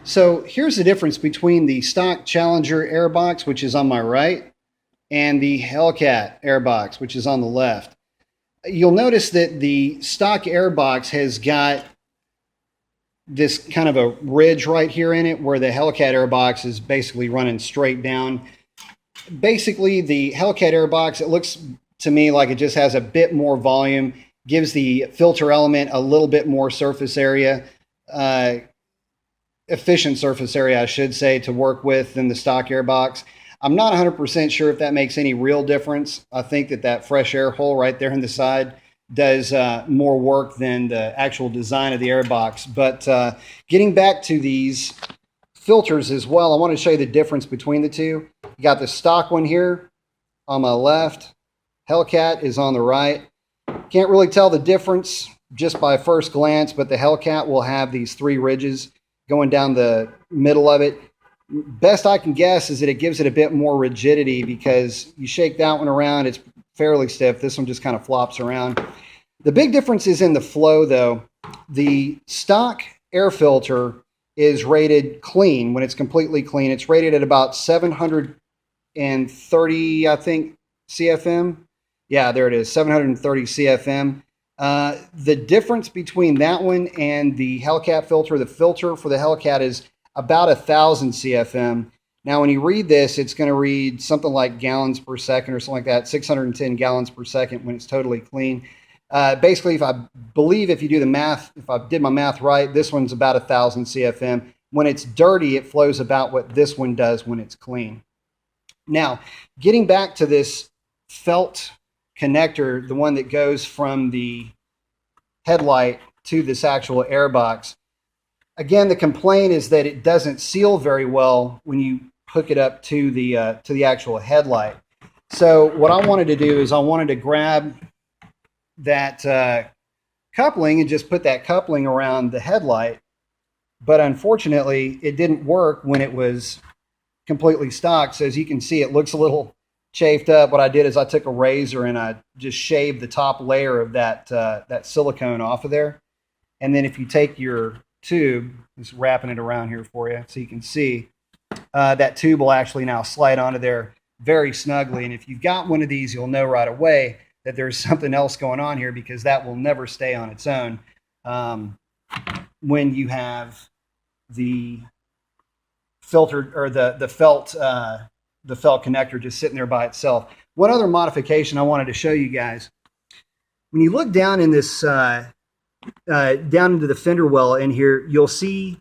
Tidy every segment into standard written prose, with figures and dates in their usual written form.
So here's the difference between the stock Challenger airbox, which is on my right, and the Hellcat airbox, which is on the left. You'll notice that the stock airbox has got this kind of a ridge right here in it, where the Hellcat airbox is basically running straight down. Basically, the Hellcat airbox, it looks to me like it just has a bit more volume, gives the filter element a little bit more surface area. Efficient surface area, I should say, to work with than the stock airbox. I'm not 100% sure if that makes any real difference. I think that fresh air hole right there in the side does more work than the actual design of the airbox. But getting back to these filters as well, I want to show you the difference between the two. You got the stock one here on my left. Hellcat is on the right. Can't really tell the difference just by first glance, but the Hellcat will have these three ridges going down the middle of it. Best I can guess is that it gives it a bit more rigidity, because you shake that one around, it's fairly stiff. This one just kind of flops around. The big difference is in the flow, though. The stock air filter is rated clean. When it's completely clean, it's rated at about 730, I think, CFM. Yeah, there it is, 730 CFM. The difference between that one and the Hellcat filter, the filter for the Hellcat is about 1,000 CFM. Now, when you read this, it's going to read something like gallons per second or something like that, 610 gallons per second when it's totally clean. Basically, if you do the math, if I did my math right, this one's about 1,000 CFM. When it's dirty, it flows about what this one does when it's clean. Now, getting back to this felt connector, the one that goes from the headlight to this actual airbox. Again, the complaint is that it doesn't seal very well when you hook it up to the actual headlight. So what I wanted to do is I wanted to grab that coupling and just put that coupling around the headlight. But unfortunately, it didn't work when it was completely stock. So as you can see, it looks a little chafed up. What I did is I took a razor and I just shaved the top layer of that silicone off of there. And then if you take your tube, just wrapping it around here for you so you can see, that tube will actually now slide onto there very snugly. And if you've got one of these, you'll know right away that there's something else going on here, because that will never stay on its own when you have the filtered or the felt connector just sitting there by itself. One other modification I wanted to show you guys. When you look down in this, down into the fender well in here, you'll see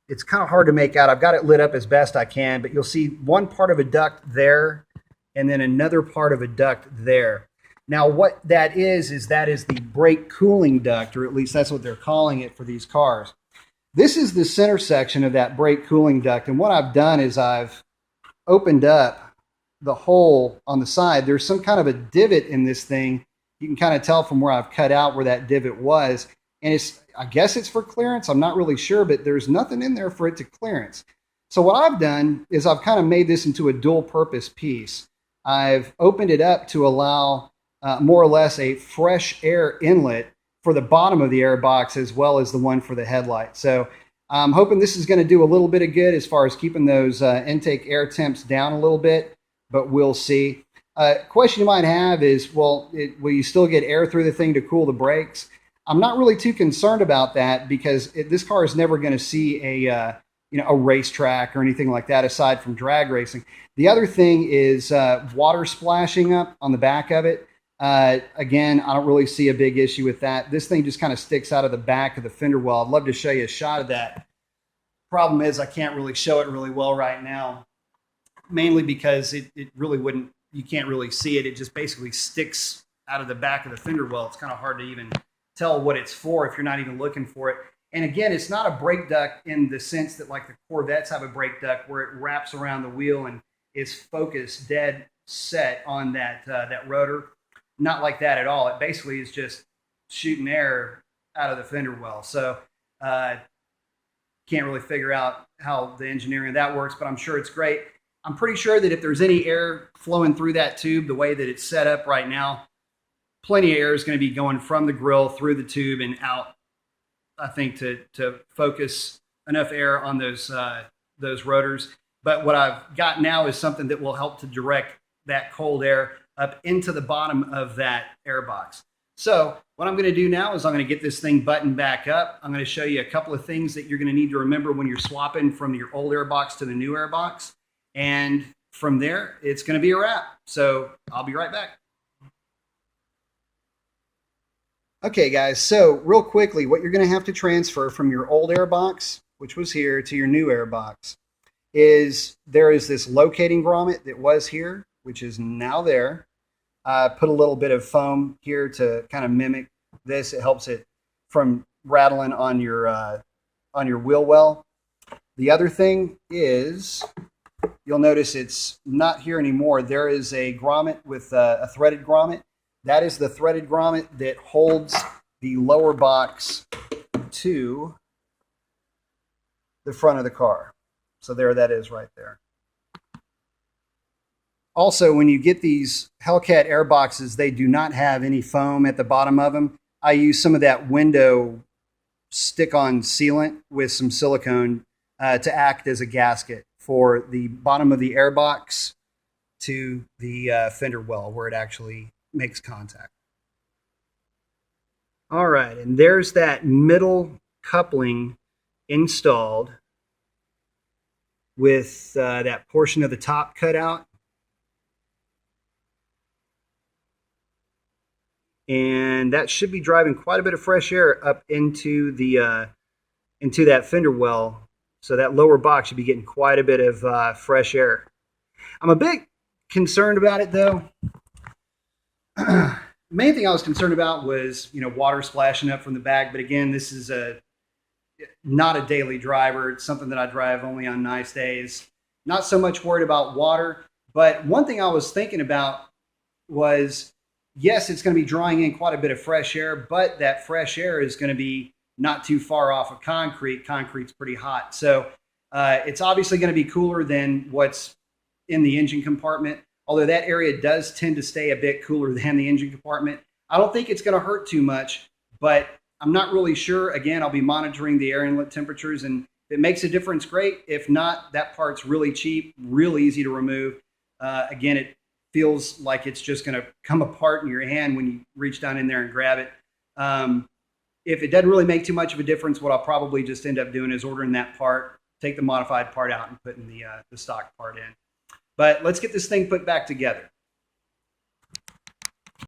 it's kind of hard to make out. I've got it lit up as best I can, but you'll see one part of a duct there and then another part of a duct there. Now, what that is the brake cooling duct, or at least that's what they're calling it for these cars. This is the center section of that brake cooling duct, and what I've done is I've opened up the hole on the side. There's some kind of a divot in this thing. You can kind of tell from where I've cut out where that divot was. And I guess it's for clearance. I'm not really sure, but there's nothing in there for it to clearance. So what I've done is I've kind of made this into a dual purpose piece. I've opened it up to allow more or less a fresh air inlet for the bottom of the airbox, as well as the one for the headlight. So I'm hoping this is going to do a little bit of good as far as keeping those intake air temps down a little bit, but we'll see. Question you might have is, will you still get air through the thing to cool the brakes? I'm not really too concerned about that, because this car is never going to see a racetrack or anything like that aside from drag racing. The other thing is water splashing up on the back of it. Again, I don't really see a big issue with that. This thing just kind of sticks out of the back of the fender well. I'd love to show you a shot of that. Problem is, I can't really show it really well right now, mainly because it really wouldn't, you can't really see it. It just basically sticks out of the back of the fender well. It's kind of hard to even tell what it's for if you're not even looking for it. And again, it's not a brake duct in the sense that like the Corvettes have a brake duct where it wraps around the wheel and is focused dead set on that rotor. Not like that at all. It basically is just shooting air out of the fender well. So can't really figure out how the engineering of that works, but I'm sure it's great. I'm pretty sure that if there's any air flowing through that tube, the way that it's set up right now, plenty of air is going to be going from the grill through the tube and out, I think, to focus air on those rotors. But what I've got now is something that will help to direct that cold air up into the bottom of that air box. So what I'm going to do now is I'm going to get this thing buttoned back up. I'm going to show you a couple of things that you're going to need to remember when you're swapping from your old air box to the new air box. And from there, it's going to be a wrap. So I'll be right back. Okay, guys, so real quickly, what you're going to have to transfer from your old air box, which was here, to your new air box, is there is this locating grommet that was here, which is now there. Put a little bit of foam here to kind of mimic this. It helps it from rattling on your wheel well. The other thing is, you'll notice it's not here anymore. There is a grommet with a threaded grommet. That is the threaded grommet that holds the lower box to the front of the car. So there that is right there. Also, when you get these Hellcat air boxes, they do not have any foam at the bottom of them. I use some of that window stick-on sealant with some silicone to act as a gasket for the bottom of the air box to the fender well where it actually makes contact. All right, and there's that middle coupling installed with that portion of the top cut out. And that should be driving quite a bit of fresh air up into that fender well. So that lower box should be getting quite a bit of fresh air. I'm a bit concerned about it though. Main thing I was concerned about was, water splashing up from the back. But again, this is not a daily driver. It's something that I drive only on nice days. Not so much worried about water. But one thing I was thinking about was, yes, it's going to be drawing in quite a bit of fresh air, but that fresh air is going to be not too far off of concrete. Concrete's pretty hot. So it's obviously going to be cooler than what's in the engine compartment, although that area does tend to stay a bit cooler than the engine compartment. I don't think it's going to hurt too much, but I'm not really sure. Again, I'll be monitoring the air inlet temperatures, and if it makes a difference, great. If not, that part's really cheap, real easy to remove. Again, it feels like it's just going to come apart in your hand when you reach down in there and grab it. If it doesn't really make too much of a difference, what I'll probably just end up doing is ordering that part, take the modified part out, and putting the stock part in. But let's get this thing put back together.